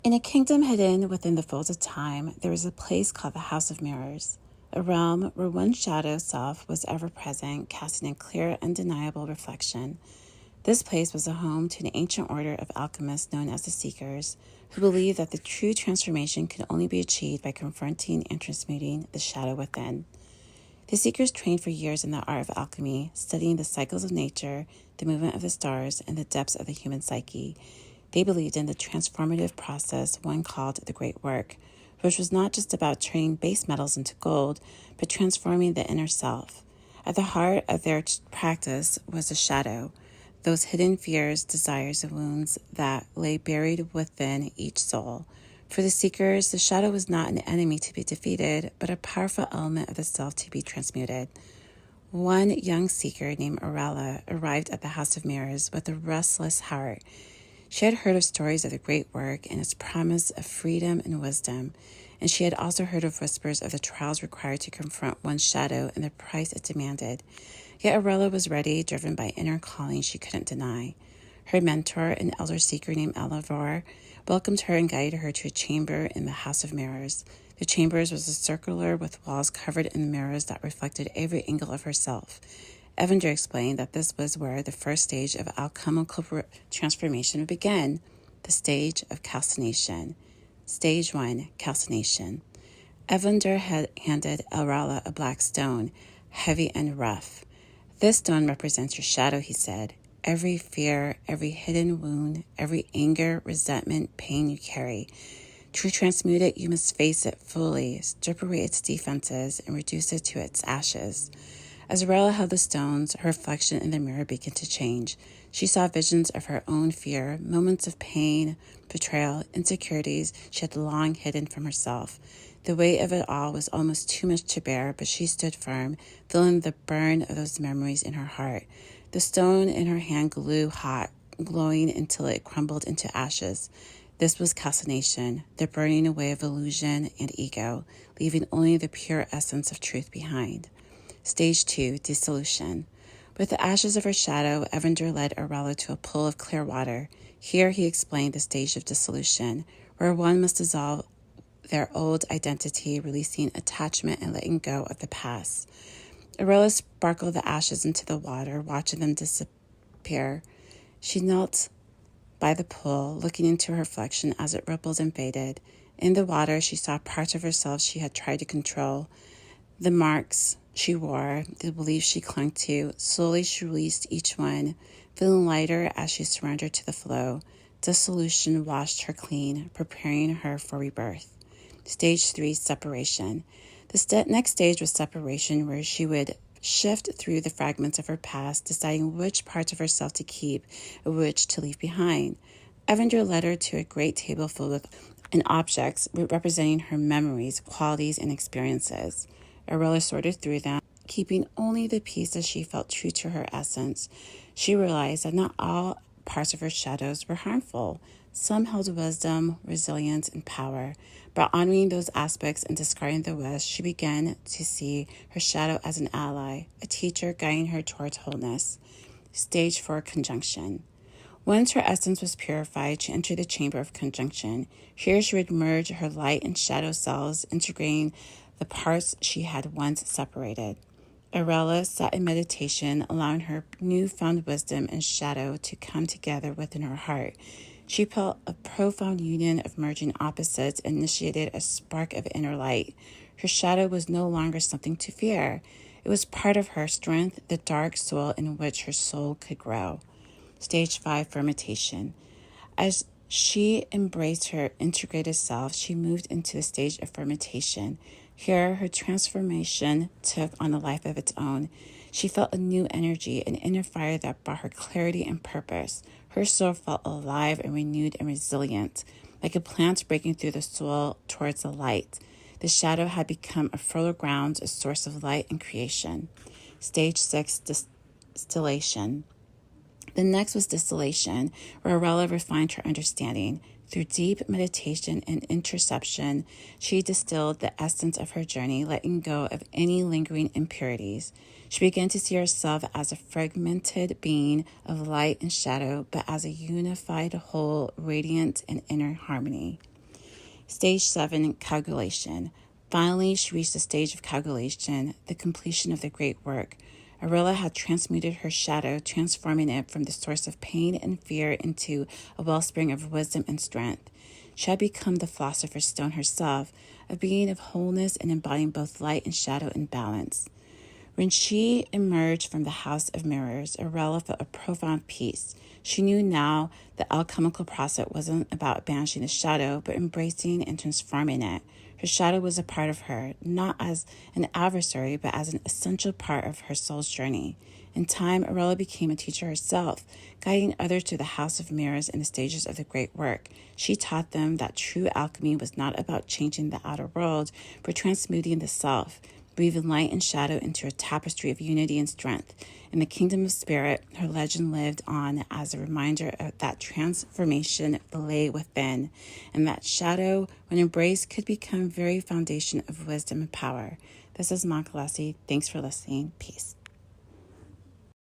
In a kingdom hidden within the folds of time, there was a place called the House of Mirrors, a realm where one shadow self was ever present, casting a clear, undeniable reflection. This place was a home to an ancient order of alchemists known as the Seekers, who believed that the true transformation could only be achieved by confronting and transmuting the shadow within. The Seekers trained for years in the art of alchemy, studying the cycles of nature, the movement of the stars, and the depths of the human psyche. They believed in the transformative process one called the Great Work, which was not just about turning base metals into gold, but transforming the inner self. At the heart of their practice was a shadow, those hidden fears, desires, and wounds that lay buried within each soul. For the Seekers, the shadow was not an enemy to be defeated, but a powerful element of the self to be transmuted. One young seeker named Aurela arrived at the House of Mirrors with a restless heart. She had heard of stories of the Great Work and its promise of freedom and wisdom, and she had also heard of whispers of the trials required to confront one's shadow and the price it demanded. Yet Aurela was ready, driven by inner calling she couldn't deny. Her mentor, an elder seeker named Elavor, welcomed her and guided her to a chamber in the House of Mirrors. The chambers was a circular with walls covered in mirrors that reflected every angle of herself. Evander explained that this was where the first stage of alchemical transformation would begin, the stage of calcination. Stage 1, calcination. Evander had handed Aurela a black stone, heavy and rough. This stone represents your shadow, he said. Every fear, every hidden wound, every anger, resentment, pain you carry. To transmute it, you must face it fully, strip away its defenses, and reduce it to its ashes. As Aurela held the stones, her reflection in the mirror began to change. She saw visions of her own fear, moments of pain, betrayal, insecurities she had long hidden from herself. The weight of it all was almost too much to bear, but she stood firm, feeling the burn of those memories in her heart. The stone in her hand grew hot, glowing until it crumbled into ashes. This was calcination, the burning away of illusion and ego, leaving only the pure essence of truth behind. Stage 2, dissolution. With the ashes of her shadow, Evander led Aurela to a pool of clear water. Here he explained the stage of dissolution, where one must dissolve their old identity, releasing attachment and letting go of the past. Aurela sparkled the ashes into the water, watching them disappear. She knelt by the pool, looking into her reflection as it rippled and faded. In the water, she saw parts of herself she had tried to control, the marks she wore, the beliefs she clung to. Slowly she released each one, feeling lighter as she surrendered to the flow. Dissolution washed her clean, preparing her for rebirth. Stage 3, separation. The next stage was separation, where she would shift through the fragments of her past, deciding which parts of herself to keep and which to leave behind. Evander led her to a great table filled with objects representing her memories, qualities, and experiences. Aurela sorted through them, keeping only the pieces she felt true to her essence. She realized that not all parts of her shadows were harmful. Some held wisdom, resilience, and power. By honoring those aspects and discarding the rest, she began to see her shadow as an ally, a teacher guiding her towards wholeness. Stage 4, conjunction. Once her essence was purified, she entered the chamber of conjunction. Here she would merge her light and shadow selves, integrating the parts she had once separated. Aurela sat in meditation, allowing her newfound wisdom and shadow to come together within her heart. She felt a profound union of merging opposites and initiated a spark of inner light. Her shadow was no longer something to fear. It was part of her strength, the dark soil in which her soul could grow. Stage 5, fermentation. As she embraced her integrated self, she moved into a stage of fermentation. Here, her transformation took on a life of its own. She felt a new energy, an inner fire that brought her clarity and purpose. Her soul felt alive and renewed and resilient, like a plant breaking through the soil towards the light. The shadow had become a fertile ground, a source of light and creation. Stage 6, distillation. The next was distillation, where Aurela refined her understanding. Through deep meditation and introspection, she distilled the essence of her journey, letting go of any lingering impurities. She began to see herself as a fragmented being of light and shadow, but as a unified whole, radiant in inner harmony. Stage 7, Calculation. Finally, she reached the stage of calculation, the completion of the great work. Arella had transmuted her shadow, transforming it from the source of pain and fear into a wellspring of wisdom and strength. She had become the philosopher's stone herself, a being of wholeness and embodying both light and shadow in balance. When she emerged from the House of Mirrors, Arella felt a profound peace. She knew now the alchemical process wasn't about banishing the shadow, but embracing and transforming it. Her shadow was a part of her, not as an adversary, but as an essential part of her soul's journey. In time, Arella became a teacher herself, guiding others to the House of Mirrors and the stages of the great work. She taught them that true alchemy was not about changing the outer world, but transmuting the self, weaving light and shadow into a tapestry of unity and strength. In the kingdom of spirit, her legend lived on as a reminder of that transformation lay within, and that shadow, when embraced, could become very foundation of wisdom and power. This is Makalesi. Thanks for listening. Peace.